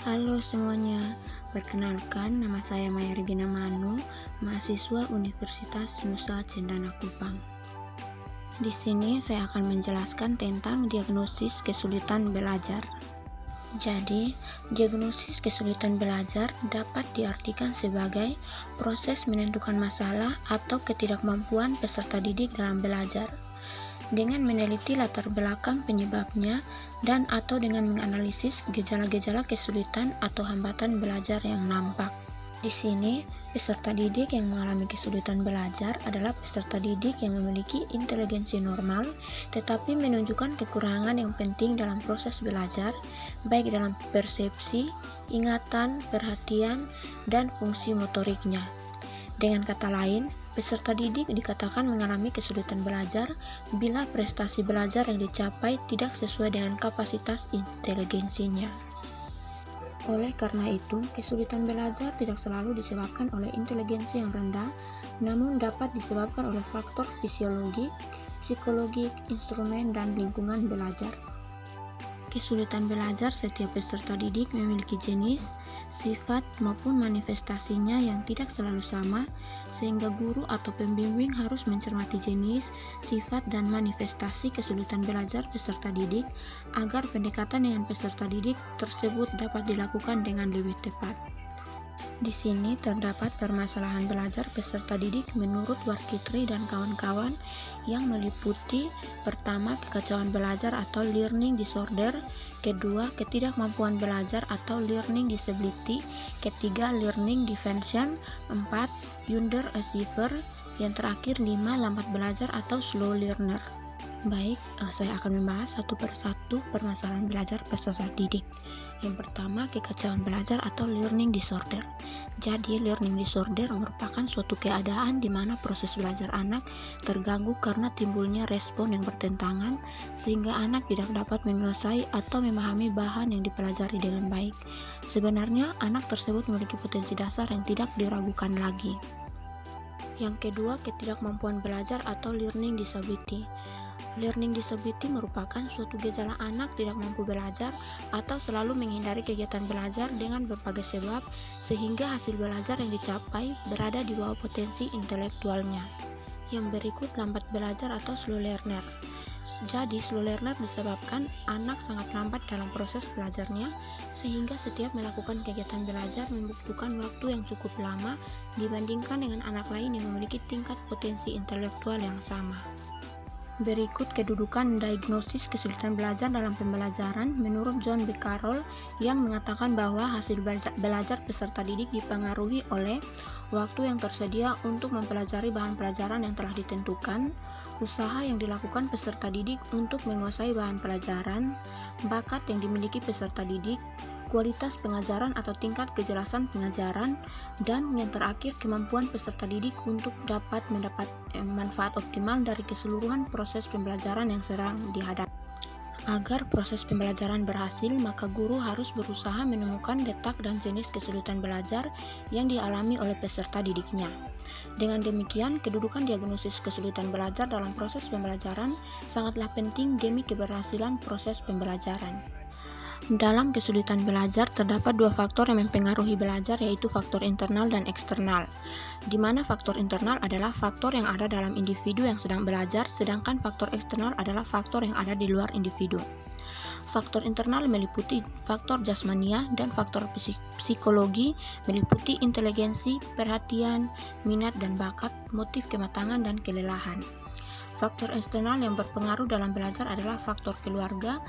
Halo semuanya, perkenalkan nama saya Maya Regina Manu, mahasiswa Universitas Nusa Cendana Kupang. Di sini saya akan menjelaskan tentang diagnosis kesulitan belajar. Jadi, diagnosis kesulitan belajar dapat diartikan sebagai proses menentukan masalah atau ketidakmampuan peserta didik dalam belajar dengan meneliti latar belakang penyebabnya dan atau dengan menganalisis gejala-gejala kesulitan atau hambatan belajar yang nampak. Di sini, peserta didik yang mengalami kesulitan belajar adalah peserta didik yang memiliki inteligensi normal tetapi menunjukkan kekurangan yang penting dalam proses belajar, baik dalam persepsi, ingatan, perhatian, dan fungsi motoriknya. Dengan kata lain, peserta didik dikatakan mengalami kesulitan belajar bila prestasi belajar yang dicapai tidak sesuai dengan kapasitas inteligensinya. Oleh karena itu, kesulitan belajar tidak selalu disebabkan oleh inteligensi yang rendah, namun dapat disebabkan oleh faktor fisiologik, psikologik, instrumen, dan lingkungan belajar. Kesulitan belajar setiap peserta didik memiliki jenis, sifat, maupun manifestasinya yang tidak selalu sama, sehingga guru atau pembimbing harus mencermati jenis, sifat, dan manifestasi kesulitan belajar peserta didik agar pendekatan dengan peserta didik tersebut dapat dilakukan dengan lebih tepat. Di sini terdapat permasalahan belajar peserta didik menurut Warkitri dan kawan-kawan yang meliputi: pertama, kekacauan belajar atau learning disorder, kedua, ketidakmampuan belajar atau learning disability, ketiga, learning deviation, empat, underachiever, yang terakhir 5, lambat belajar atau slow learner. Baik, saya akan membahas satu persatu permasalahan belajar peserta didik. Yang pertama, kekacauan belajar atau learning disorder. Jadi, learning disorder merupakan suatu keadaan di mana proses belajar anak terganggu karena timbulnya respon yang bertentangan, sehingga anak tidak dapat menguasai atau memahami bahan yang dipelajari dengan baik. Sebenarnya, anak tersebut memiliki potensi dasar yang tidak diragukan lagi. Yang kedua, ketidakmampuan belajar atau learning disability. Learning disability merupakan suatu gejala anak tidak mampu belajar atau selalu menghindari kegiatan belajar dengan berbagai sebab, sehingga hasil belajar yang dicapai berada di bawah potensi intelektualnya. Yang berikut, lambat belajar atau slow learner. Jadi, slow learner disebabkan anak sangat lambat dalam proses belajarnya, sehingga setiap melakukan kegiatan belajar membutuhkan waktu yang cukup lama dibandingkan dengan anak lain yang memiliki tingkat potensi intelektual yang sama. Berikut kedudukan diagnosis kesulitan belajar dalam pembelajaran menurut John B. Carroll, yang mengatakan bahwa hasil belajar peserta didik dipengaruhi oleh waktu yang tersedia untuk mempelajari bahan pelajaran yang telah ditentukan, usaha yang dilakukan peserta didik untuk menguasai bahan pelajaran, bakat yang dimiliki peserta didik, kualitas pengajaran atau tingkat kejelasan pengajaran, dan yang terakhir, kemampuan peserta didik untuk dapat mendapat manfaat optimal dari keseluruhan proses pembelajaran yang sedang dihadapi. Agar proses pembelajaran berhasil, maka guru harus berusaha menemukan letak dan jenis kesulitan belajar yang dialami oleh peserta didiknya. Dengan demikian, kedudukan diagnosis kesulitan belajar dalam proses pembelajaran sangatlah penting demi keberhasilan proses pembelajaran. Dalam kesulitan belajar terdapat dua faktor yang mempengaruhi belajar, yaitu faktor internal dan eksternal, di mana faktor internal adalah faktor yang ada dalam individu yang sedang belajar, sedangkan faktor eksternal adalah faktor yang ada di luar individu. Faktor internal meliputi faktor jasmania dan faktor psikologi meliputi inteligensi, perhatian, minat dan bakat, motif kematangan, dan kelelahan. Faktor eksternal yang berpengaruh dalam belajar adalah faktor keluarga,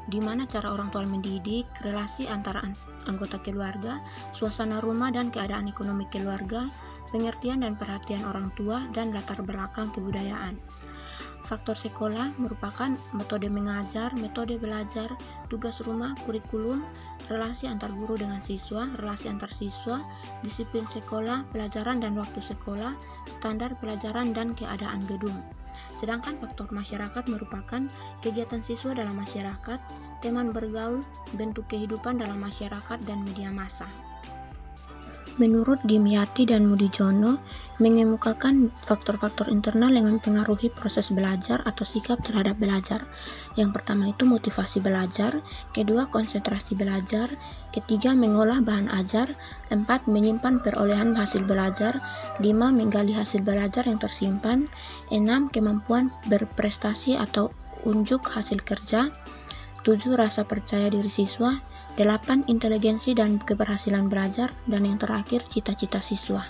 di mana cara orang tua mendidik, relasi antara anggota keluarga, suasana rumah dan keadaan ekonomi keluarga, pengertian dan perhatian orang tua, dan latar belakang kebudayaan. Faktor sekolah merupakan metode mengajar, metode belajar, tugas rumah, kurikulum, relasi antar guru dengan siswa, relasi antar siswa, disiplin sekolah, pelajaran dan waktu sekolah, standar pelajaran, dan keadaan gedung. Sedangkan faktor masyarakat merupakan kegiatan siswa dalam masyarakat, teman bergaul, bentuk kehidupan dalam masyarakat, dan media massa. Menurut Dimyati dan Mudijono, mengemukakan faktor-faktor internal yang mempengaruhi proses belajar atau sikap terhadap belajar. Yang pertama itu motivasi belajar, kedua konsentrasi belajar, ketiga mengolah bahan ajar, 4 menyimpan perolehan hasil belajar, 5 menggali hasil belajar yang tersimpan, 6 kemampuan berprestasi atau unjuk hasil kerja, 7 rasa percaya diri siswa, 8 inteligensi dan keberhasilan belajar, dan yang terakhir cita-cita siswa.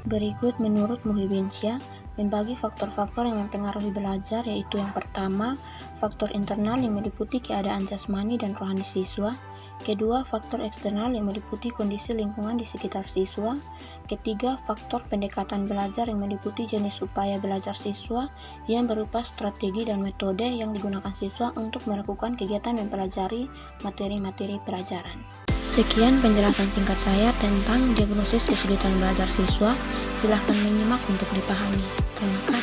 Berikut menurut Muhyiddin Syah, membagi faktor-faktor yang mempengaruhi belajar yaitu yang pertama, faktor internal yang meliputi keadaan jasmani dan rohani siswa, kedua, faktor eksternal yang meliputi kondisi lingkungan di sekitar siswa, ketiga, faktor pendekatan belajar yang meliputi jenis upaya belajar siswa yang berupa strategi dan metode yang digunakan siswa untuk melakukan kegiatan mempelajari materi-materi pelajaran. Sekian penjelasan singkat saya tentang diagnosis kesulitan belajar siswa. Silahkan menyimak untuk dipahami. Terima kasih.